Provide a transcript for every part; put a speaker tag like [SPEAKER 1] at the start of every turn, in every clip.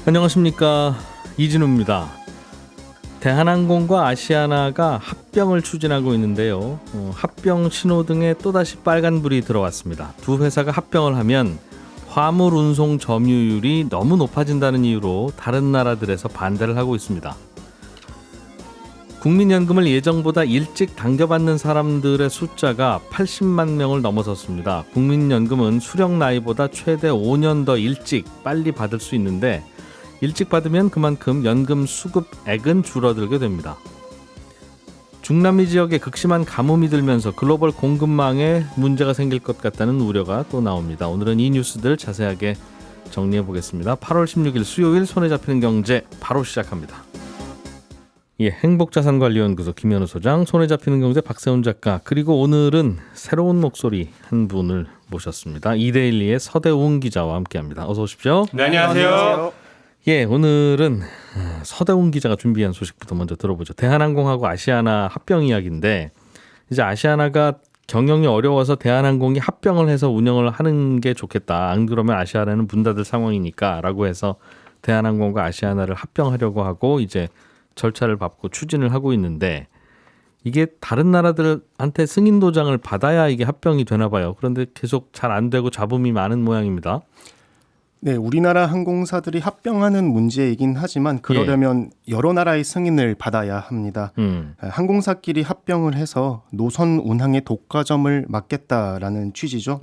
[SPEAKER 1] 안녕하십니까, 이진우입니다. 대한항공과 아시아나가 합병을 추진하고 있는데요. 합병 신호등에 또다시 빨간불이 들어왔습니다. 두 회사가 합병을 하면 화물 운송 점유율이 너무 높아진다는 이유로 다른 나라들에서 반대를 하고 있습니다. 국민연금을 예정보다 일찍 당겨받는 사람들의 숫자가 80만 명을 넘어섰습니다. 국민연금은 수령 나이보다 최대 5년 더 일찍 빨리 받을 수 있는데 일찍 받으면 그만큼 연금 수급액은 줄어들게 됩니다. 중남미 지역에 극심한 가뭄이 들면서 글로벌 공급망에 문제가 생길 것 같다는 우려가 또 나옵니다. 오늘은 이 뉴스들 자세하게 정리해 보겠습니다. 8월 16일 수요일 손에 잡히는 경제 바로 시작합니다. 행복자산관리연구소 김현우 소장, 손에 잡히는 경제 박세훈 작가, 그리고 오늘은 새로운 목소리 한 분을 모셨습니다. 이데일리의 서대웅 기자와 함께합니다. 어서 오십시오.
[SPEAKER 2] 네, 안녕하세요.
[SPEAKER 1] 오늘은 서대웅 기자가 준비한 소식부터 먼저 들어보죠. 대한항공하고 아시아나 합병 이야기인데, 이제 아시아나가 경영이 어려워서 대한항공이 합병을 해서 운영을 하는 게 좋겠다. 안 그러면 아시아나는 문 닫을 상황이니까 라고 해서 대한항공과 아시아나를 합병하려고 하고 이제 절차를 밟고 추진을 하고 있는데, 이게 다른 나라들한테 승인 도장을 받아야 이게 합병이 되나 봐요. 그런데 계속 잘 안 되고 잡음이 많은 모양입니다.
[SPEAKER 2] 네, 우리나라 항공사들이 합병하는 문제이긴 하지만 그러려면 여러 나라의 승인을 받아야 합니다. 항공사끼리 합병을 해서 노선 운항의 독과점을 막겠다라는 취지죠.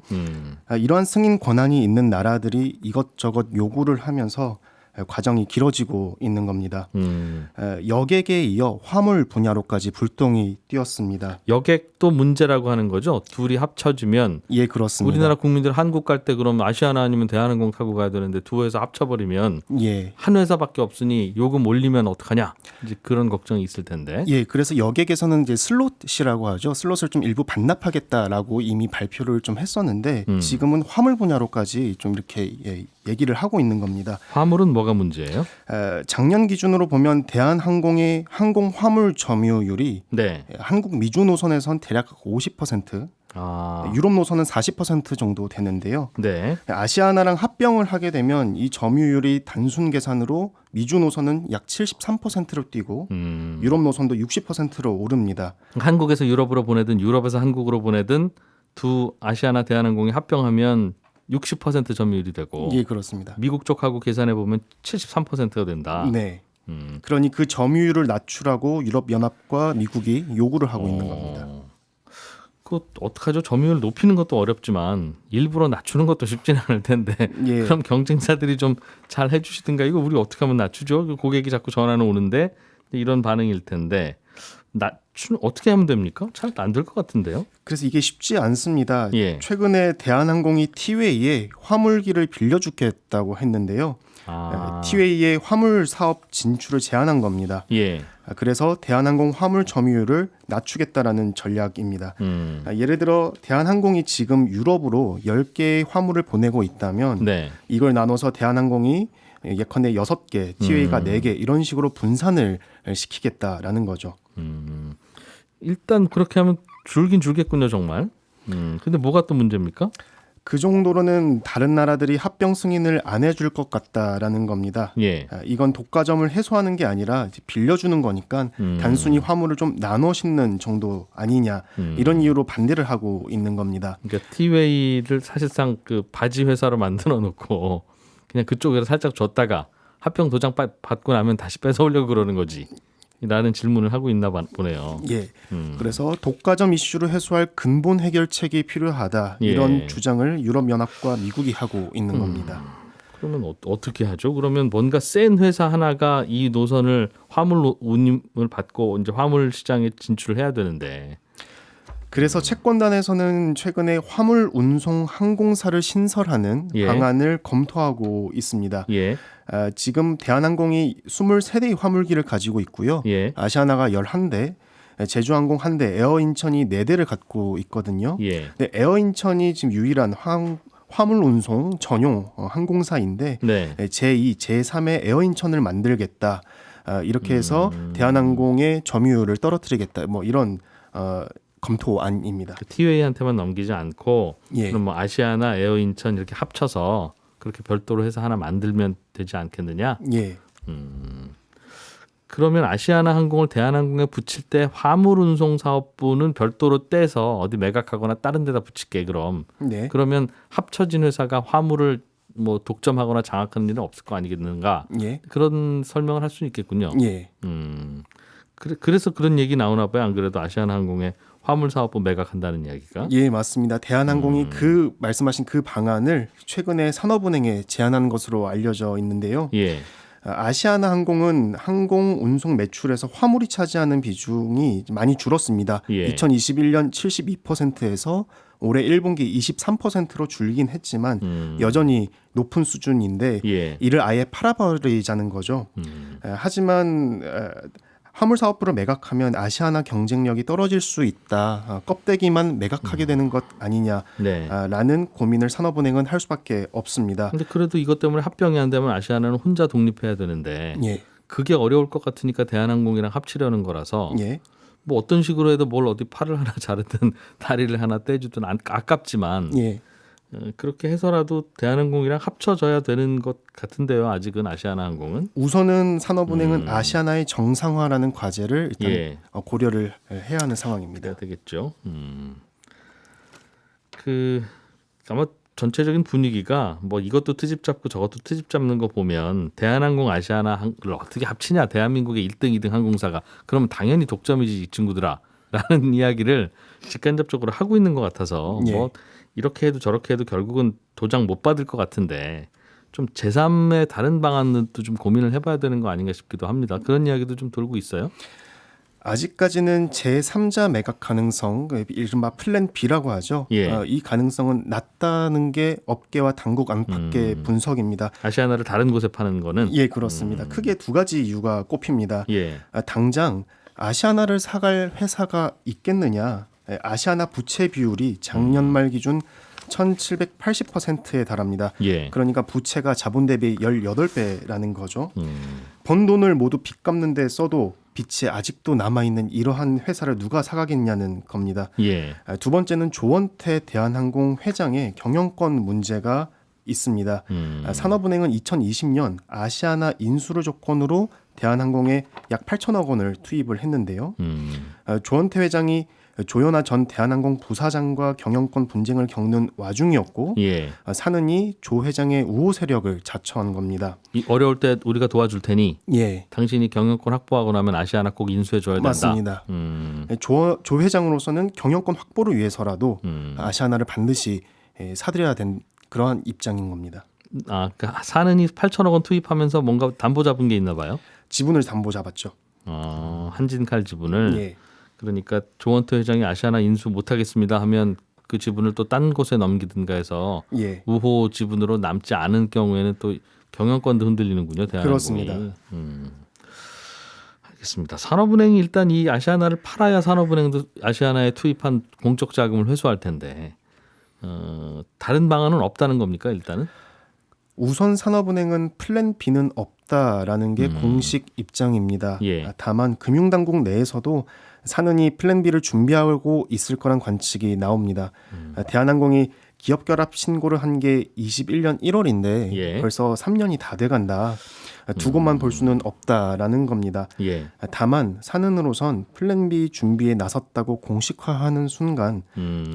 [SPEAKER 2] 이러한 승인 권한이 있는 나라들이 이것저것 요구를 하면서 과정이 길어지고 있는 겁니다. 여객에 이어 화물 분야로까지 불똥이 뛰었습니다.
[SPEAKER 1] 여객도 문제라고 하는 거죠? 둘이 합쳐지면.
[SPEAKER 2] 예, 그렇습니다.
[SPEAKER 1] 우리나라 국민들 한국 갈 때 그럼 아시아나 아니면 대한항공 타고 가야 되는데 두 회사 합쳐버리면 한 회사밖에 없으니 요금 올리면 어떡하냐, 이제 그런 걱정이 있을 텐데.
[SPEAKER 2] 예, 그래서 여객에서는 이제 슬롯이라고 하죠. 슬롯을 좀 일부 반납하겠다라고 이미 발표를 좀 했었는데 지금은 화물 분야로까지 좀 이렇게 얘기를 하고 있는 겁니다.
[SPEAKER 1] 화물은 뭐가 문제예요?
[SPEAKER 2] 작년 기준으로 보면 대한항공의 항공 화물 점유율이 한국 미주 노선에선 대략 50%, 유럽 노선은 40% 정도 되는데요. 아시아나랑 합병을 하게 되면 이 점유율이 단순 계산으로 미주 노선은 약 73%로 뛰고 유럽 노선도 60%로 오릅니다.
[SPEAKER 1] 한국에서 유럽으로 보내든 유럽에서 한국으로 보내든 두 아시아나 대한항공이 합병하면 60% 점유율이 되고,
[SPEAKER 2] 예, 그렇습니다.
[SPEAKER 1] 미국 쪽하고 계산해 보면 73%가 된다.
[SPEAKER 2] 네. 그러니 그 점유율을 낮추라고 유럽연합과 미국이 요구를 하고 있는 겁니다.
[SPEAKER 1] 그 어떡하죠? 점유율 높이는 것도 어렵지만 일부러 낮추는 것도 쉽지는 않을 텐데. 그럼 경쟁사들이 좀 잘 해주시든가. 이거 우리 어떻게 하면 낮추죠? 고객이 자꾸 전화는 오는데 이런 반응일 텐데. 어떻게 하면 됩니까? 잘 안 될 것 같은데요.
[SPEAKER 2] 그래서 이게 쉽지 않습니다. 최근에 대한항공이 티웨이에 화물기를 빌려주겠다고 했는데요. 티웨이의 화물 사업 진출을 제안한 겁니다. 그래서 대한항공 화물 점유율을 낮추겠다라는 전략입니다. 예를 들어 대한항공이 지금 유럽으로 10개의 화물을 보내고 있다면 이걸 나눠서 대한항공이 예컨대 6개, 티웨이가 4개 이런 식으로 분산을 시키겠다라는 거죠.
[SPEAKER 1] 일단 그렇게 하면 줄긴 줄겠군요, 정말. 근데 뭐가 또 문제입니까?
[SPEAKER 2] 그 정도로는 다른 나라들이 합병 승인을 안 해줄 것 같다라는 겁니다. 이건 독과점을 해소하는 게 아니라 이제 빌려주는 거니까 단순히 화물을 좀 나눠 싣는 정도 아니냐, 이런 이유로 반대를 하고 있는 겁니다.
[SPEAKER 1] 그러니까 티웨이를 사실상 그 바지 회사로 만들어 놓고 그냥 그쪽에서 살짝 줬다가 합병 도장 받고 나면 다시 뺏어오려고 그러는 거지 라는 질문을 하고 있나 보네요.
[SPEAKER 2] 그래서 독과점 이슈를 해소할 근본 해결책이 필요하다, 이런 주장을 유럽연합과 미국이 하고 있는 겁니다.
[SPEAKER 1] 그러면 어떻게 하죠? 그러면 뭔가 센 회사 하나가 이 노선을 화물 운임을 받고 이제 화물 시장에 진출을 해야 되는데.
[SPEAKER 2] 그래서 채권단에서는 최근에 화물 운송 항공사를 신설하는 방안을 검토하고 있습니다. 지금 대한항공이 23대의 화물기를 가지고 있고요. 아시아나가 11대, 제주항공 1대, 에어인천이 4대를 갖고 있거든요. 근데 에어인천이 지금 유일한 화물 운송 전용 항공사인데 제2, 제3의 에어인천을 만들겠다. 이렇게 해서 대한항공의 점유율을 떨어뜨리겠다. 뭐 이런 검토안입니다.
[SPEAKER 1] 티웨이한테만 넘기지 않고 그럼 뭐 아시아나 에어인천 이렇게 합쳐서 그렇게 별도로 해서 하나 만들면 되지 않겠느냐?
[SPEAKER 2] 예.
[SPEAKER 1] 그러면 아시아나항공을 대한항공에 붙일 때 화물운송사업부는 별도로 떼서 어디 매각하거나 다른 데다 붙일게 그럼.
[SPEAKER 2] 네.
[SPEAKER 1] 그러면 합쳐진 회사가 화물을 뭐 독점하거나 장악하는 일은 없을 거 아니겠는가?
[SPEAKER 2] 예.
[SPEAKER 1] 그런 설명을 할 수 있겠군요.
[SPEAKER 2] 예.
[SPEAKER 1] 그래서 그런 얘기 나오나 봐요. 안 그래도 아시아나항공에 화물사업부 매각한다는 이야기가.
[SPEAKER 2] 예, 맞습니다. 대한항공이 그 말씀하신 그 방안을 최근에 산업은행에 제안한 것으로 알려져 있는데요.
[SPEAKER 1] 예.
[SPEAKER 2] 아시아나항공은 항공 운송 매출에서 화물이 차지하는 비중이 많이 줄었습니다.
[SPEAKER 1] 예.
[SPEAKER 2] 2021년 72%에서 올해 1분기 23%로 줄긴 했지만 여전히 높은 수준인데
[SPEAKER 1] 예.
[SPEAKER 2] 이를 아예 팔아버리자는 거죠. 하지만 화물 사업부를 매각하면 아시아나 경쟁력이 떨어질 수 있다. 껍데기만 매각하게 되는 것 아니냐라는 고민을 산업은행은 할 수밖에 없습니다.
[SPEAKER 1] 근데 그래도 이것 때문에 합병이 안 되면 아시아나는 혼자 독립해야 되는데
[SPEAKER 2] 예.
[SPEAKER 1] 그게 어려울 것 같으니까 대한항공이랑 합치려는 거라서
[SPEAKER 2] 예.
[SPEAKER 1] 뭐 어떤 식으로 해도 뭘 어디 팔을 하나 자르든 다리를 하나 떼주든 아깝지만
[SPEAKER 2] 예.
[SPEAKER 1] 그렇게 해서라도 대한항공이랑 합쳐져야 되는 것 같은데요. 아직은 아시아나항공은.
[SPEAKER 2] 우선은 산업은행은 아시아나의 정상화라는 과제를 일단
[SPEAKER 1] 예.
[SPEAKER 2] 고려를 해야 하는 상황입니다.
[SPEAKER 1] 그래야 되겠죠. 아마 전체적인 분위기가 뭐 이것도 트집 잡고 저것도 트집 잡는 거 보면 대한항공 아시아나를 어떻게 합치냐 대한민국의 1등 2등 항공사가 그러면 당연히 독점이지 이 친구들아 라는 이야기를 직간접적으로 하고 있는 것 같아서
[SPEAKER 2] 예.
[SPEAKER 1] 뭐 이렇게 해도 저렇게 해도 결국은 도장 못 받을 것 같은데 좀 제3의 다른 방안도 좀 고민을 해봐야 되는 거 아닌가 싶기도 합니다. 그런 이야기도 좀 돌고 있어요.
[SPEAKER 2] 아직까지는 제3자 매각 가능성, 이른바 플랜 B라고 하죠.
[SPEAKER 1] 예.
[SPEAKER 2] 이 가능성은 낮다는 게 업계와 당국 안팎의 분석입니다.
[SPEAKER 1] 아시아나를 다른 곳에 파는 거는?
[SPEAKER 2] 예, 그렇습니다. 크게 두 가지 이유가 꼽힙니다.
[SPEAKER 1] 예.
[SPEAKER 2] 당장 아시아나를 사갈 회사가 있겠느냐. 아시아나 부채 비율이 작년 말 기준 1780%에 달합니다.
[SPEAKER 1] 예.
[SPEAKER 2] 그러니까 부채가 자본 대비 18배라는 거죠. 번 돈을 모두 빚 갚는 데 써도 빚이 아직도 남아있는 이러한 회사를 누가 사가겠냐는 겁니다.
[SPEAKER 1] 예.
[SPEAKER 2] 두 번째는 조원태 대한항공 회장의 경영권 문제가 있습니다. 산업은행은 2020년 아시아나 인수를 조건으로 대한항공에 약 8천억 원을 투입을 했는데요. 조원태 회장이 조현아 전 대한항공 부사장과 경영권 분쟁을 겪는 와중이었고
[SPEAKER 1] 예.
[SPEAKER 2] 사는이 조 회장의 우호 세력을 자처한 겁니다.
[SPEAKER 1] 어려울 때 우리가 도와줄 테니
[SPEAKER 2] 예.
[SPEAKER 1] 당신이 경영권 확보하고 나면 아시아나 꼭 인수해줘야 된다.
[SPEAKER 2] 맞습니다. 조 회장으로서는 경영권 확보를 위해서라도 아시아나를 반드시 사들여야 된 그러한 입장인 겁니다.
[SPEAKER 1] 그러니까 사는이 8천억 원 투입하면서 뭔가 담보 잡은 게 있나 봐요?
[SPEAKER 2] 지분을 담보 잡았죠.
[SPEAKER 1] 한진칼 지분을.
[SPEAKER 2] 예.
[SPEAKER 1] 그러니까 조원태 회장이 아시아나 인수 못하겠습니다 하면 그 지분을 또 딴 곳에 넘기든가 해서
[SPEAKER 2] 예.
[SPEAKER 1] 우호 지분으로 남지 않은 경우에는 또 경영권도 흔들리는군요. 대한항공이.
[SPEAKER 2] 그렇습니다.
[SPEAKER 1] 알겠습니다. 산업은행이 일단 이 아시아나를 팔아야 산업은행도 아시아나에 투입한 공적 자금을 회수할 텐데 다른 방안은 없다는 겁니까 일단은?
[SPEAKER 2] 우선 산업은행은 플랜 B는 없다라는 게 공식 입장입니다.
[SPEAKER 1] 예.
[SPEAKER 2] 다만 금융당국 내에서도 사는이 플랜 B를 준비하고 있을 거란 관측이 나옵니다. 대한항공이 기업 결합 신고를 한 게 21년 1월인데
[SPEAKER 1] 예.
[SPEAKER 2] 벌써 3년이 다 돼간다. 두고만 볼 수는 없다라는 겁니다.
[SPEAKER 1] 예.
[SPEAKER 2] 다만 사는으로선 플랜 B 준비에 나섰다고 공식화하는 순간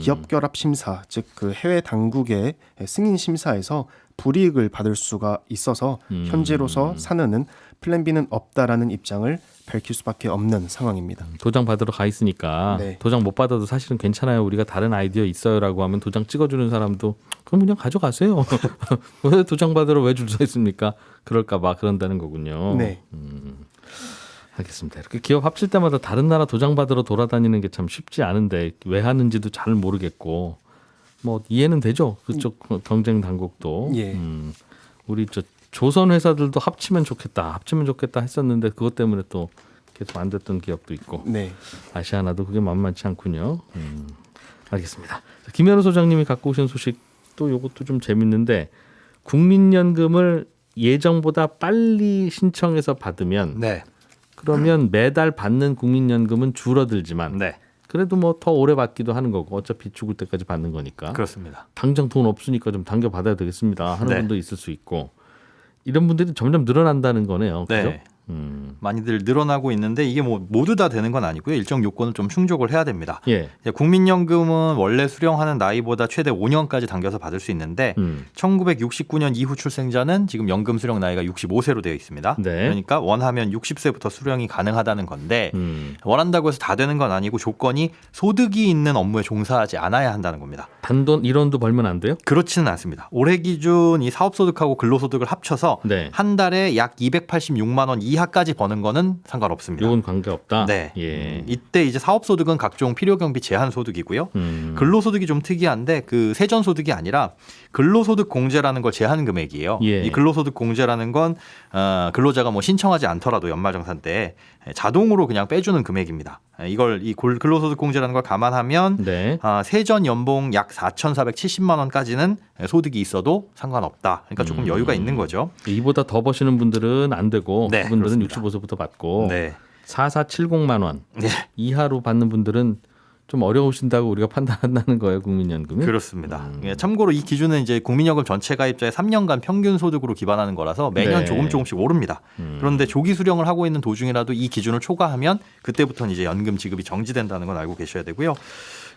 [SPEAKER 2] 기업 결합 심사, 즉 그 해외 당국의 승인 심사에서 불이익을 받을 수가 있어서 현재로서 사는은 플랜 B는 없다라는 입장을 밝힐 수밖에 없는 상황입니다.
[SPEAKER 1] 도장 받으러 가 있으니까
[SPEAKER 2] 네.
[SPEAKER 1] 도장 못 받아도 사실은 괜찮아요. 우리가 다른 아이디어 있어요라고 하면 도장 찍어주는 사람도 그럼 그냥 가져가세요. 왜 도장 받으러 왜 줄 서 있습니까? 그럴까 봐 그런다는 거군요.
[SPEAKER 2] 네.
[SPEAKER 1] 알겠습니다. 이렇게 기업 합칠 때마다 다른 나라 도장 받으러 돌아다니는 게 참 쉽지 않은데 왜 하는지도 잘 모르겠고 뭐 이해는 되죠. 그쪽 경쟁 당국도.
[SPEAKER 2] 예.
[SPEAKER 1] 우리 조선 회사들도 합치면 좋겠다 했었는데 그것 때문에 또 계속 안 됐던 기업도 있고.
[SPEAKER 2] 네.
[SPEAKER 1] 아시아나도 그게 만만치 않군요. 알겠습니다. 김현우 소장님이 갖고 오신 소식 또 이것도 좀 재밌는데 국민연금을 예정보다 빨리 신청해서 받으면
[SPEAKER 3] 네.
[SPEAKER 1] 그러면 매달 받는 국민연금은 줄어들지만
[SPEAKER 3] 네.
[SPEAKER 1] 그래도 뭐 더 오래 받기도 하는 거고 어차피 죽을 때까지 받는 거니까.
[SPEAKER 3] 그렇습니다.
[SPEAKER 1] 당장 돈 없으니까 좀 당겨 받아야 되겠습니다 하는
[SPEAKER 3] 네.
[SPEAKER 1] 분도 있을 수 있고 이런 분들이 점점 늘어난다는 거네요. 그죠?
[SPEAKER 3] 네. 많이들 늘어나고 있는데 이게 뭐 모두 다 되는 건 아니고요. 일정 요건을 좀 충족을 해야 됩니다.
[SPEAKER 1] 예.
[SPEAKER 3] 국민연금은 원래 수령하는 나이보다 최대 5년까지 당겨서 받을 수 있는데 1969년 이후 출생자는 지금 연금 수령 나이가 65세로 되어 있습니다. 네. 그러니까 원하면 60세부터 수령이 가능하다는 건데 원한다고 해서 다 되는 건 아니고 조건이 소득이 있는 업무에 종사하지 않아야 한다는 겁니다.
[SPEAKER 1] 단돈 1원도 벌면 안 돼요?
[SPEAKER 3] 그렇지는 않습니다. 올해 기준 이 사업소득하고 근로소득을 합쳐서
[SPEAKER 1] 네.
[SPEAKER 3] 한 달에 약 286만 원 이하까지 버는 거는 상관없습니다.
[SPEAKER 1] 이건 관계없다.
[SPEAKER 3] 네.
[SPEAKER 1] 예.
[SPEAKER 3] 이때 이제 사업소득은 각종 필요경비 제한 소득이고요. 근로소득이 좀 특이한데 그 세전소득이 아니라 근로소득 공제라는 걸 제한 금액이에요.
[SPEAKER 1] 예.
[SPEAKER 3] 이 근로소득 공제라는 건 근로자가 뭐 신청하지 않더라도 연말정산 때 자동으로 그냥 빼주는 금액입니다. 이걸 이 근로소득 공제라는 걸 감안하면
[SPEAKER 1] 네.
[SPEAKER 3] 세전 연봉 약 4,470만 원까지는 소득이 있어도 상관없다. 그러니까 조금 여유가 있는 거죠.
[SPEAKER 1] 이보다 더 버시는 분들은 안 되고
[SPEAKER 3] 네,
[SPEAKER 1] 그분들은
[SPEAKER 3] 그렇습니다.
[SPEAKER 1] 65세부터 받고
[SPEAKER 3] 네.
[SPEAKER 1] 4470만 원
[SPEAKER 3] 네.
[SPEAKER 1] 이하로 받는 분들은 좀 어려우신다고 우리가 판단한다는 거예요, 국민연금이?
[SPEAKER 3] 그렇습니다. 참고로 이 기준은 이제 국민연금 전체 가입자의 3년간 평균 소득으로 기반하는 거라서 매년
[SPEAKER 1] 네.
[SPEAKER 3] 조금씩 오릅니다. 그런데 조기 수령을 하고 있는 도중이라도 이 기준을 초과하면 그때부터는 이제 연금 지급이 정지된다는 건 알고 계셔야 되고요.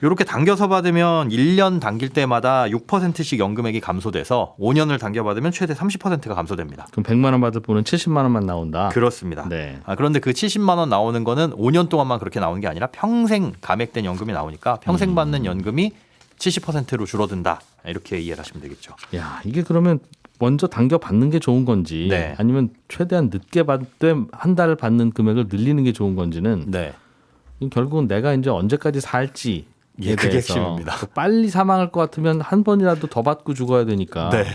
[SPEAKER 3] 이렇게 당겨서 받으면 1년 당길 때마다 6%씩 연금액이 감소돼서 5년을 당겨받으면 최대 30%가 감소됩니다.
[SPEAKER 1] 그럼 100만 원 받을 분은 70만 원만 나온다.
[SPEAKER 3] 그렇습니다.
[SPEAKER 1] 네.
[SPEAKER 3] 그런데 그 70만 원 나오는 거는 5년 동안만 그렇게 나오는 게 아니라 평생 감액된 연금이 나오니까 평생 받는 연금이 70%로 줄어든다. 이렇게 이해를 하시면 되겠죠.
[SPEAKER 1] 야, 이게 그러면 먼저 당겨 받는 게 좋은 건지
[SPEAKER 3] 네.
[SPEAKER 1] 아니면 최대한 늦게 받되 한 달 받는 금액을 늘리는 게 좋은 건지는
[SPEAKER 3] 네.
[SPEAKER 1] 결국은 내가 이제 언제까지 살지
[SPEAKER 3] 예, 그게 핵심입니다.
[SPEAKER 1] 빨리 사망할 것 같으면 한 번이라도 더 받고 죽어야 되니까
[SPEAKER 3] 네.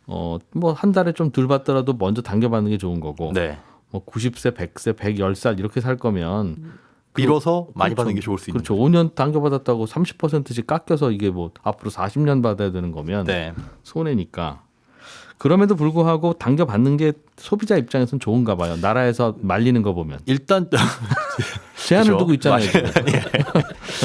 [SPEAKER 1] 뭐 한 달에 좀 덜 받더라도 먼저 당겨받는 게 좋은 거고
[SPEAKER 3] 네.
[SPEAKER 1] 뭐 90세, 100세, 110살 이렇게 살 거면
[SPEAKER 3] 빌어서 많이
[SPEAKER 1] 그렇죠.
[SPEAKER 3] 받는 게 좋을 수 있는
[SPEAKER 1] 그렇죠. 5년 당겨받았다고 30%씩 깎여서 이게 뭐 앞으로 40년 받아야 되는 거면
[SPEAKER 3] 네.
[SPEAKER 1] 손해니까. 그럼에도 불구하고 당겨받는 게 소비자 입장에서는 좋은가 봐요. 나라에서 말리는 거 보면.
[SPEAKER 3] 일단
[SPEAKER 1] 제한을
[SPEAKER 3] 그렇죠.
[SPEAKER 1] 두고 있잖아요.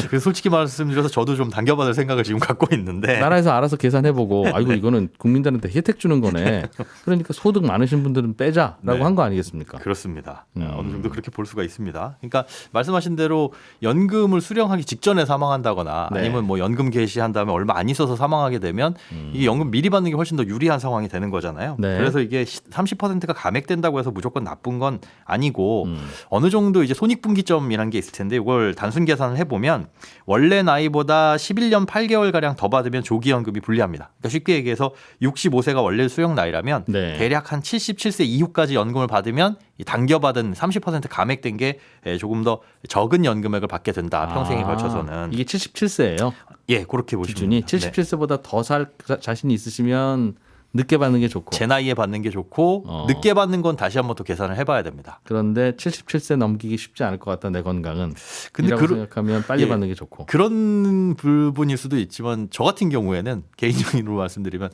[SPEAKER 3] 그래서 솔직히 말씀드려서 저도 좀 당겨받을 생각을 지금 갖고 있는데
[SPEAKER 1] 나라에서 알아서 계산해보고 아이고 이거는 국민들한테 혜택 주는 거네. 그러니까 소득 많으신 분들은 빼자라고
[SPEAKER 3] 네.
[SPEAKER 1] 한 거 아니겠습니까?
[SPEAKER 3] 그렇습니다. 어느 정도 그렇게 볼 수가 있습니다. 그러니까 말씀하신 대로 연금을 수령하기 직전에 사망한다거나
[SPEAKER 1] 네.
[SPEAKER 3] 아니면 뭐 연금 개시한 다음에 얼마 안 있어서 사망하게 되면 이 연금 미리 받는 게 훨씬 더 유리한 상황이 되는 거잖아요.
[SPEAKER 1] 네.
[SPEAKER 3] 그래서 이게 30%가 감액된다고 해서 무조건 나쁜 건 아니고 어느 정도 이제 손익분기점이라는 게 있을 텐데 이걸 단순 계산을 해보면 원래 나이보다 11년 8개월 가량 더 받으면 조기연금이 불리합니다. 그러니까 쉽게 얘기해서 65세가 원래 수령 나이라면
[SPEAKER 1] 네.
[SPEAKER 3] 대략 한 77세 이후까지 연금을 받으면 이 당겨받은 30% 감액된 게 조금 더 적은 연금액을 받게 된다. 평생에 걸쳐서는.
[SPEAKER 1] 이게 77세예요.
[SPEAKER 3] 예, 그렇게 보시면
[SPEAKER 1] 기준이
[SPEAKER 3] 됩니다.
[SPEAKER 1] 77세보다 더 살 자신이 있으시면 늦게 받는 게 좋고.
[SPEAKER 3] 제 나이에 받는 게 좋고 늦게 받는 건 다시 한번 또 계산을 해봐야 됩니다.
[SPEAKER 1] 그런데 77세 넘기기 쉽지 않을 것 같다 내 건강은.
[SPEAKER 3] 근데
[SPEAKER 1] 이라고 생각하면 빨리 받는 게 좋고.
[SPEAKER 3] 그런 부분일 수도 있지만 저 같은 경우에는 개인적으로 말씀드리면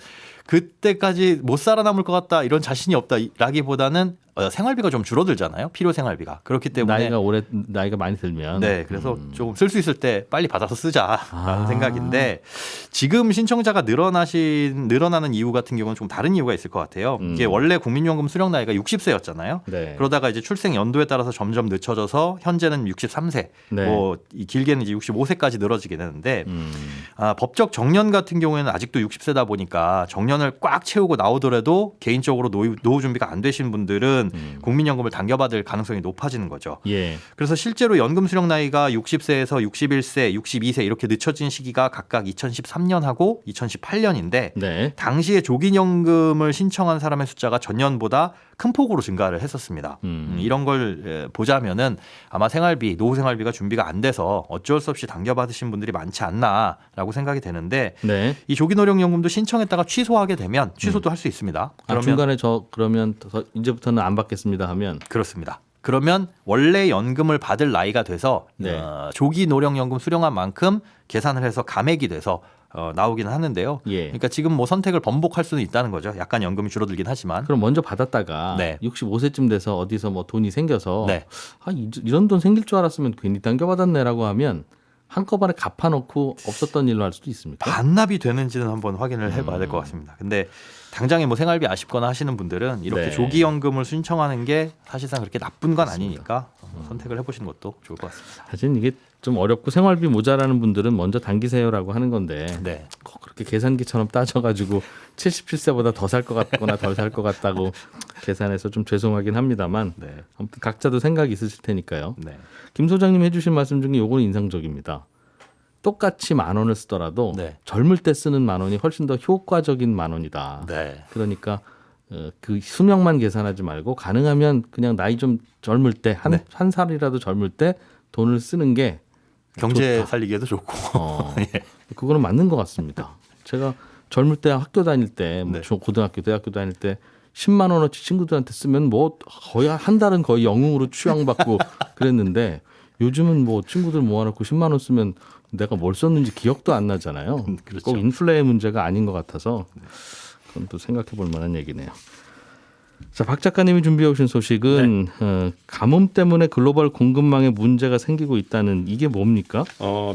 [SPEAKER 3] 그때까지 못 살아남을 것 같다 이런 자신이 없다라기보다는 생활비가 좀 줄어들잖아요. 필요 생활비가. 그렇기 때문에
[SPEAKER 1] 나이가 많이 들면.
[SPEAKER 3] 네, 그래서 좀 쓸 수 있을 때 빨리 받아서 쓰자라는 생각인데 지금 신청자가 늘어나는 이유 같은 경우는 좀 다른 이유가 있을 것 같아요. 이게 원래 국민연금 수령 나이가 60세였잖아요.
[SPEAKER 1] 네.
[SPEAKER 3] 그러다가 이제 출생 연도에 따라서 점점 늦춰져서 현재는 63세,
[SPEAKER 1] 네.
[SPEAKER 3] 뭐 길게는 이제 65세까지 늘어지게 되는데 법적 정년 같은 경우에는 아직도 60세다 보니까 정년을 꽉 채우고 나오더라도 개인적으로 노후 준비가 안 되신 분들은 국민연금을 당겨받을 가능성이 높아지는 거죠.
[SPEAKER 1] 예.
[SPEAKER 3] 그래서 실제로 연금 수령 나이가 60세에서 61세, 62세 이렇게 늦춰진 시기가 각각 2013년하고 2018년인데
[SPEAKER 1] 네.
[SPEAKER 3] 당시에 조기연금을 신청한 사람의 숫자가 전년보다 큰 폭으로 증가를 했었습니다. 이런 걸 보자면은 아마 노후 생활비가 준비가 안 돼서 어쩔 수 없이 당겨받으신 분들이 많지 않나라고 생각이 되는데
[SPEAKER 1] 네.
[SPEAKER 3] 이 조기노령연금도 신청했다가 취소하게 되면 취소도 할 수 있습니다.
[SPEAKER 1] 중간에 그러면 이제부터는 안 받겠습니다 하면
[SPEAKER 3] 그렇습니다. 그러면 원래 연금을 받을 나이가 돼서
[SPEAKER 1] 네.
[SPEAKER 3] 조기 노령연금 수령한 만큼 계산을 해서 감액이 돼서 나오기는 하는데요.
[SPEAKER 1] 예.
[SPEAKER 3] 그러니까 지금 뭐 선택을 번복할 수는 있다는 거죠. 약간 연금이 줄어들긴 하지만.
[SPEAKER 1] 그럼 먼저 받았다가
[SPEAKER 3] 네.
[SPEAKER 1] 65세쯤 돼서 어디서 뭐 돈이 생겨서
[SPEAKER 3] 네.
[SPEAKER 1] 이런 돈 생길 줄 알았으면 괜히 당겨받았네라고 하면 한꺼번에 갚아놓고 없었던 일로 할 수도 있습니까?
[SPEAKER 3] 반납이 되는지는 한번 확인을 해봐야 될 것 같습니다. 근데 당장에 뭐 생활비 아쉽거나 하시는 분들은 이렇게
[SPEAKER 1] 네.
[SPEAKER 3] 조기연금을 신청하는 게 사실상 그렇게 나쁜 건 아니니까 선택을 해보시는 것도 좋을 것 같습니다.
[SPEAKER 1] 사실 이게 좀 어렵고 생활비 모자라는 분들은 먼저 당기세요라고 하는 건데
[SPEAKER 3] 네.
[SPEAKER 1] 꼭 그렇게 계산기처럼 따져가지고 77세보다 더 살 것 같거나 덜 살 것 같다고 계산해서 좀 죄송하긴 합니다만
[SPEAKER 3] 네.
[SPEAKER 1] 아무튼 각자도 생각이 있으실 테니까요.
[SPEAKER 3] 네.
[SPEAKER 1] 김 소장님 해주신 말씀 중에 요거는 인상적입니다. 똑같이 10,000원을 쓰더라도
[SPEAKER 3] 네.
[SPEAKER 1] 젊을 때 쓰는 10,000원이 훨씬 더 효과적인 10,000원이다.
[SPEAKER 3] 네.
[SPEAKER 1] 그러니까 그 수명만 계산하지 말고 가능하면 그냥 나이 좀 젊을 때 한 살이라도 젊을 때 돈을 쓰는 게
[SPEAKER 3] 경제
[SPEAKER 1] 좋다.
[SPEAKER 3] 살리기에도 좋고.
[SPEAKER 1] 예. 그거는 맞는 것 같습니다. 제가 젊을 때 학교 다닐 때
[SPEAKER 3] 네.
[SPEAKER 1] 고등학교, 대학교 다닐 때 10만 원어치 친구들한테 쓰면 뭐 거의 한 달은 거의 영웅으로 취향받고 그랬는데 요즘은 뭐 친구들 모아놓고 10만 원 쓰면 내가 뭘 썼는지 기억도 안 나잖아요.
[SPEAKER 3] 그렇죠.
[SPEAKER 1] 꼭 인플레의 문제가 아닌 것 같아서 그건 또 생각해 볼 만한 얘기네요. 자, 박 작가님이 준비해 오신 소식은 가뭄 때문에 글로벌 공급망에 문제가 생기고 있다는 이게 뭡니까?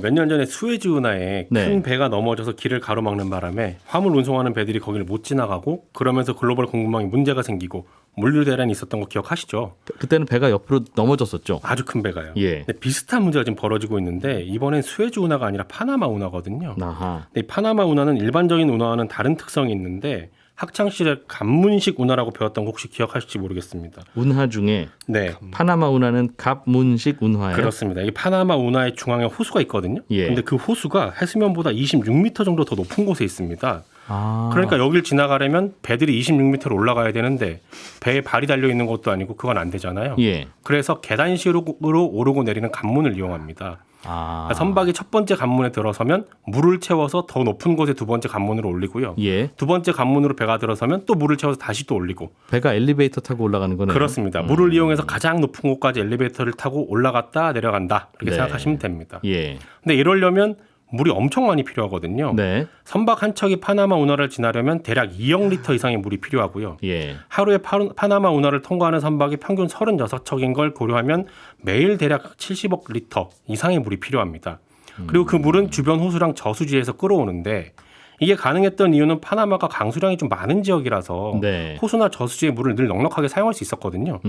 [SPEAKER 4] 몇 년 전에 수에즈 운하에 큰 배가 넘어져서 길을 가로막는 바람에 화물 운송하는 배들이 거기를 못 지나가고 그러면서 글로벌 공급망에 문제가 생기고 물류 대란이 있었던 거 기억하시죠?
[SPEAKER 1] 그때는 배가 옆으로 넘어졌었죠.
[SPEAKER 4] 아주 큰 배가요.
[SPEAKER 1] 예.
[SPEAKER 4] 근데 비슷한 문제가 지금 벌어지고 있는데 이번엔 수에즈 운하가 아니라 파나마 운하거든요.
[SPEAKER 1] 아하.
[SPEAKER 4] 근데 이 파나마 운하는 일반적인 운하와는 다른 특성이 있는데 학창시절에 갑문식 운하라고 배웠던 거 혹시 기억하실지 모르겠습니다.
[SPEAKER 1] 운하 중에
[SPEAKER 4] 네.
[SPEAKER 1] 파나마 운하는 갑문식 운하예요.
[SPEAKER 4] 그렇습니다. 이 파나마 운하의 중앙에 호수가 있거든요.
[SPEAKER 1] 예.
[SPEAKER 4] 근데 그 호수가 해수면보다 26m 정도 더 높은 곳에 있습니다.
[SPEAKER 1] 아.
[SPEAKER 4] 그러니까 여길 지나가려면 배들이 26m로 올라가야 되는데 배에 발이 달려 있는 것도 아니고 그건 안 되잖아요.
[SPEAKER 1] 예.
[SPEAKER 4] 그래서 계단식으로 오르고 내리는 관문을 이용합니다.
[SPEAKER 1] 아.
[SPEAKER 4] 그러니까 선박이 첫 번째 관문에 들어서면 물을 채워서 더 높은 곳에 두 번째 관문으로 올리고요.
[SPEAKER 1] 예.
[SPEAKER 4] 두 번째 관문으로 배가 들어서면 또 물을 채워서 다시 또 올리고.
[SPEAKER 1] 배가 엘리베이터 타고 올라가는 거네요.
[SPEAKER 4] 그렇습니다. 물을 이용해서 가장 높은 곳까지 엘리베이터를 타고 올라갔다 내려간다 이렇게
[SPEAKER 1] 네.
[SPEAKER 4] 생각하시면 됩니다.
[SPEAKER 1] 예.
[SPEAKER 4] 근데 이러려면 물이 엄청 많이 필요하거든요.
[SPEAKER 1] 네.
[SPEAKER 4] 선박 한 척이 파나마 운하를 지나려면 대략 2억 리터 이상의 물이 필요하고요.
[SPEAKER 1] 예.
[SPEAKER 4] 하루에 파나마 운하를 통과하는 선박이 평균 36척인 걸 고려하면 매일 대략 70억 리터 이상의 물이 필요합니다. 그리고 그 물은 주변 호수랑 저수지에서 끌어오는데 이게 가능했던 이유는 파나마가 강수량이 좀 많은 지역이라서
[SPEAKER 1] 네.
[SPEAKER 4] 호수나 저수지의 물을 늘 넉넉하게 사용할 수 있었거든요.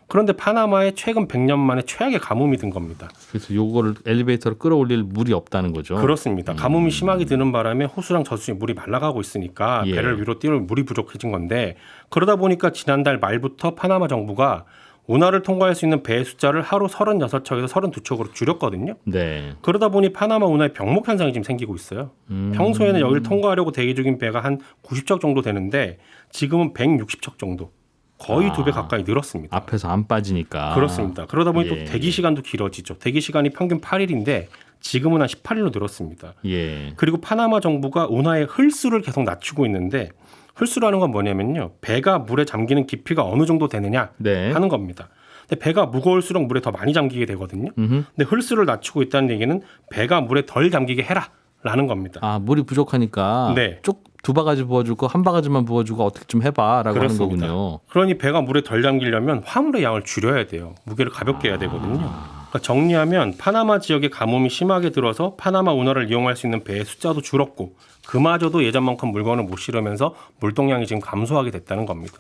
[SPEAKER 4] 그런데 파나마에 최근 100년 만에 최악의 가뭄이 든 겁니다.
[SPEAKER 1] 그래서 요거를 엘리베이터로 끌어올릴 물이 없다는 거죠.
[SPEAKER 4] 그렇습니다. 가뭄이 심하게 드는 바람에 호수랑 저수지에 물이 말라가고 있으니까
[SPEAKER 1] 예.
[SPEAKER 4] 배를 위로 띄울 물이 부족해진 건데 그러다 보니까 지난달 말부터 파나마 정부가 운하를 통과할 수 있는 배의 숫자를 하루 36척에서 32척으로 줄였거든요.
[SPEAKER 1] 네.
[SPEAKER 4] 그러다 보니 파나마 운하에 병목 현상이 지금 생기고 있어요. 평소에는 여기를 통과하려고 대기 중인 배가 한 90척 정도 되는데 지금은 160척 정도. 거의 2배 가까이 늘었습니다.
[SPEAKER 1] 앞에서 안 빠지니까.
[SPEAKER 4] 그렇습니다. 그러다 보니
[SPEAKER 1] 예.
[SPEAKER 4] 또 대기 시간도 길어지죠. 대기 시간이 평균 8일인데 지금은 한 18일로 늘었습니다.
[SPEAKER 1] 예.
[SPEAKER 4] 그리고 파나마 정부가 운하의 흘수를 계속 낮추고 있는데 흘수라는 건 뭐냐면요. 배가 물에 잠기는 깊이가 어느 정도 되느냐
[SPEAKER 1] 네.
[SPEAKER 4] 하는 겁니다. 근데 배가 무거울수록 물에 더 많이 잠기게 되거든요. 근데 흘수를 낮추고 있다는 얘기는 배가 물에 덜 잠기게 해라라는 겁니다.
[SPEAKER 1] 아, 물이 부족하니까
[SPEAKER 4] 네.
[SPEAKER 1] 쭉 두 바가지 부어주고 한 바가지만 부어주고 어떻게 좀 해봐라고
[SPEAKER 4] 그렇습니다.
[SPEAKER 1] 하는 거군요.
[SPEAKER 4] 그러니 배가 물에 덜 잠기려면 화물의 양을 줄여야 돼요. 무게를 가볍게 해야 되거든요. 그러니까 정리하면 파나마 지역에 가뭄이 심하게 들어서 파나마 운하를 이용할 수 있는 배의 숫자도 줄었고 그마저도 예전만큼 물건을 못 실으면서 물동량이 지금 감소하게 됐다는 겁니다.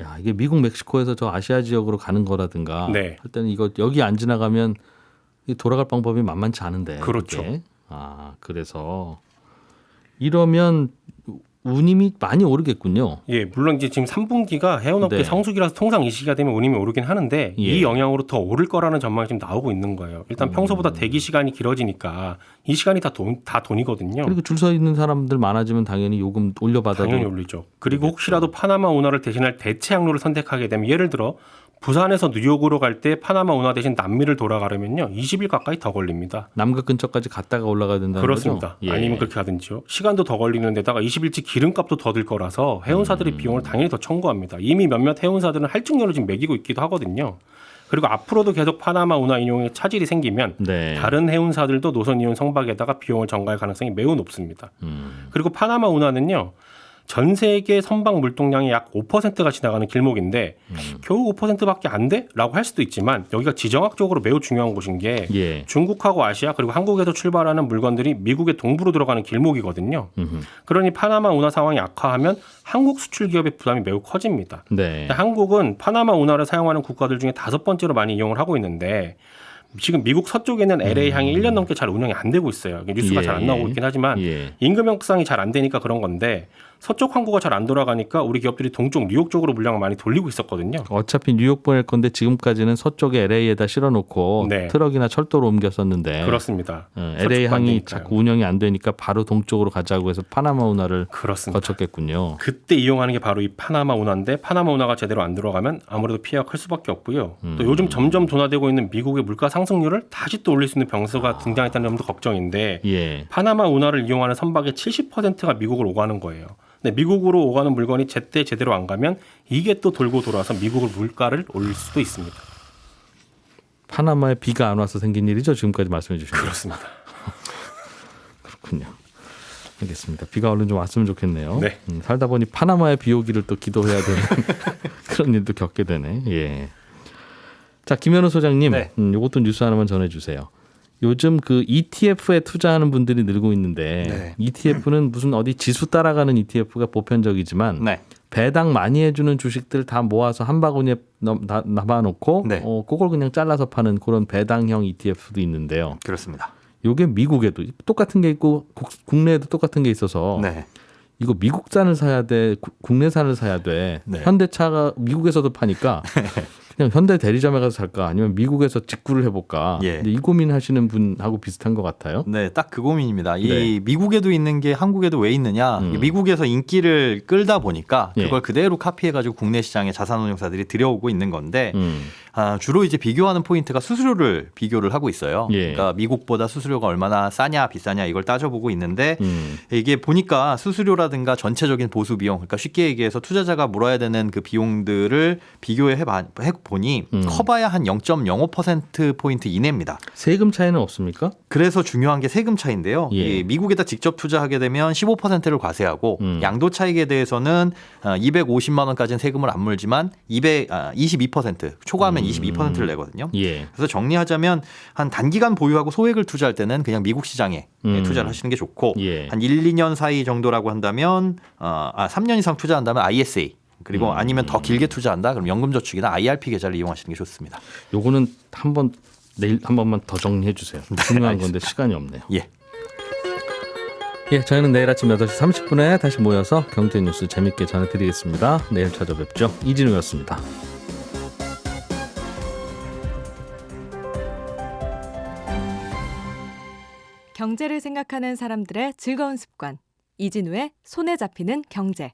[SPEAKER 1] 야, 이게 미국 멕시코에서 저 아시아 지역으로 가는 거라든가
[SPEAKER 4] 네.
[SPEAKER 1] 할 때는 이거 여기 안 지나가면 돌아갈 방법이 만만치 않은데.
[SPEAKER 4] 그렇죠.
[SPEAKER 1] 이게. 아, 그래서 이러면 운임이 많이 오르겠군요.
[SPEAKER 4] 예, 물론 이제 지금 3분기가 해운업계
[SPEAKER 1] 네.
[SPEAKER 4] 성수기라서 통상 이 시기가 되면 운임이 오르긴 하는데
[SPEAKER 1] 예.
[SPEAKER 4] 이 영향으로 더 오를 거라는 전망이 지금 나오고 있는 거예요. 일단 평소보다 대기 시간이 길어지니까 이 시간이 다 돈이거든요.
[SPEAKER 1] 그리고 줄 서 있는 사람들 많아지면 당연히 요금 올려받아도
[SPEAKER 4] 당연히 올리죠. 그리고 혹시라도 파나마 운하를 대신할 대체 항로를 선택하게 되면 예를 들어 부산에서 뉴욕으로 갈 때 파나마 운하 대신 남미를 돌아가려면요 20일 가까이 더 걸립니다.
[SPEAKER 1] 남극 근처까지 갔다가 올라가야 된다는
[SPEAKER 4] 그렇습니다.
[SPEAKER 1] 거죠? 예.
[SPEAKER 4] 아니면 그렇게 하든지요. 시간도 더 걸리는 데다가 20일치 기름값도 더 들 거라서 해운사들이 비용을 당연히 더 청구합니다. 이미 몇몇 해운사들은 할증료를 지금 매기고 있기도 하거든요. 그리고 앞으로도 계속 파나마 운하 인용에 차질이 생기면
[SPEAKER 1] 네.
[SPEAKER 4] 다른 해운사들도 노선 이용 성박에다가 비용을 전가할 가능성이 매우 높습니다. 그리고 파나마 운하는요. 전 세계 선박 물동량의 약 5%가 지나가는 길목인데 겨우 5%밖에 안 돼? 라고 할 수도 있지만 여기가 지정학적으로 매우 중요한 곳인 게 중국하고 아시아 그리고 한국에서 출발하는 물건들이 미국의 동부로 들어가는 길목이거든요. 그러니 파나마 운하 상황이 악화하면 한국 수출 기업의 부담이 매우 커집니다. 네. 한국은 파나마 운하를 사용하는 국가들 중에 5번째로 많이 이용을 하고 있는데 지금 미국 서쪽에 있는 LA항이 1년 넘게 잘 운영이 안 되고 있어요. 뉴스가 잘 안 나오고 있긴 하지만 임금 협상이 잘 안 되니까 그런 건데 서쪽 항구가 잘 안 돌아가니까 우리 기업들이 동쪽 뉴욕 쪽으로 물량을 많이 돌리고 있었거든요.
[SPEAKER 1] 어차피 뉴욕 보낼 건데 지금까지는 서쪽에 LA에다 실어놓고 네. 트럭이나 철도로 옮겼었는데
[SPEAKER 4] 그렇습니다.
[SPEAKER 1] LA 항이 자꾸 운영이 안 되니까 바로 동쪽으로 가자고 해서 파나마 운하를 그렇습니다. 거쳤겠군요.
[SPEAKER 4] 그때 이용하는 게 바로 이 파나마 운하인데 파나마 운하가 제대로 안 들어가면 아무래도 피해가 클 수밖에 없고요. 또 요즘 점점 둔화되고 있는 미국의 물가 상승률을 다시 또 올릴 수 있는 변수가 등장했다는 점도 걱정인데 파나마 운하를 이용하는 선박의 70%가 미국을 오가는 거예요. 근데 미국으로 오가는 물건이 제때 제대로 안 가면 이게 또 돌고 돌아서 미국을 물가를 올릴 수도 있습니다.
[SPEAKER 1] 파나마에 비가 안 와서 생긴 일이죠? 지금까지 말씀해 주신
[SPEAKER 4] 그렇습니다.
[SPEAKER 1] 그렇군요. 알겠습니다. 비가 얼른 좀 왔으면 좋겠네요.
[SPEAKER 4] 네.
[SPEAKER 1] 살다 보니 파나마에 비 오기를 또 기도해야 되는 그런 일도 겪게 되네. 예. 자, 김현우 소장님, 네. 이것도 뉴스 하나만 전해주세요. 요즘 그 ETF에 투자하는 분들이 늘고 있는데 네. ETF는 무슨 어디 지수 따라가는 ETF가 보편적이지만 네. 배당 많이 해주는 주식들 다 모아서 한 바구니에 남아놓고 네. 그걸 그냥 잘라서 파는 그런 배당형 ETF도 있는데요.
[SPEAKER 3] 그렇습니다.
[SPEAKER 1] 이게 미국에도 똑같은 게 있고 국내에도 똑같은 게 있어서 네. 이거 미국산을 사야 돼, 국내산을 사야 돼. 네. 현대차가 미국에서도 파니까 그냥 현대 대리점에 가서 살까 아니면 미국에서 직구를 해볼까. 예. 이 고민하시는 분하고 비슷한 것 같아요.
[SPEAKER 3] 네, 딱 그 고민입니다. 이 미국에도 있는 게 한국에도 왜 있느냐. 미국에서 인기를 끌다 보니까 그걸 그대로 카피해가지고 국내 시장에 자산운용사들이 들여오고 있는 건데 주로 이제 비교하는 포인트가 수수료를 비교를 하고 있어요. 그러니까 미국보다 수수료가 얼마나 싸냐 비싸냐 이걸 따져보고 있는데 이게 보니까 수수료라든가 전체적인 보수 비용, 그러니까 쉽게 얘기해서 투자자가 물어야 되는 그 비용들을 비교해 보니 커봐야 한 0.05%포인트 이내입니다.
[SPEAKER 1] 세금 차이는 없습니까?
[SPEAKER 3] 그래서 중요한 게 세금 차이인데요. 이 미국에다 직접 투자하게 되면 15%를 과세하고 양도 차익에 대해서는 250만 원까지는 세금을 안 물지만 22% 초과하면 22%를 내거든요. 그래서 정리하자면 한 단기간 보유하고 소액을 투자할 때는 그냥 미국 시장에 투자를 하시는 게 좋고 한 1, 2년 사이 정도라고 한다면 3년 이상 투자한다면 ISA 그리고 아니면 더 길게 투자한다 그럼 연금저축이나 IRP 계좌를 이용하시는 게 좋습니다.
[SPEAKER 1] 요거는 내일 한 번만 더 정리해 주세요. 중요한 건데 시간이 없네요. 예, 저희는 내일 아침 8시 30분에 다시 모여서 경제 뉴스 재밌게 전해드리겠습니다. 내일 찾아뵙죠. 이진우였습니다.
[SPEAKER 5] 경제를 생각하는 사람들의 즐거운 습관. 이진우의 손에 잡히는 경제.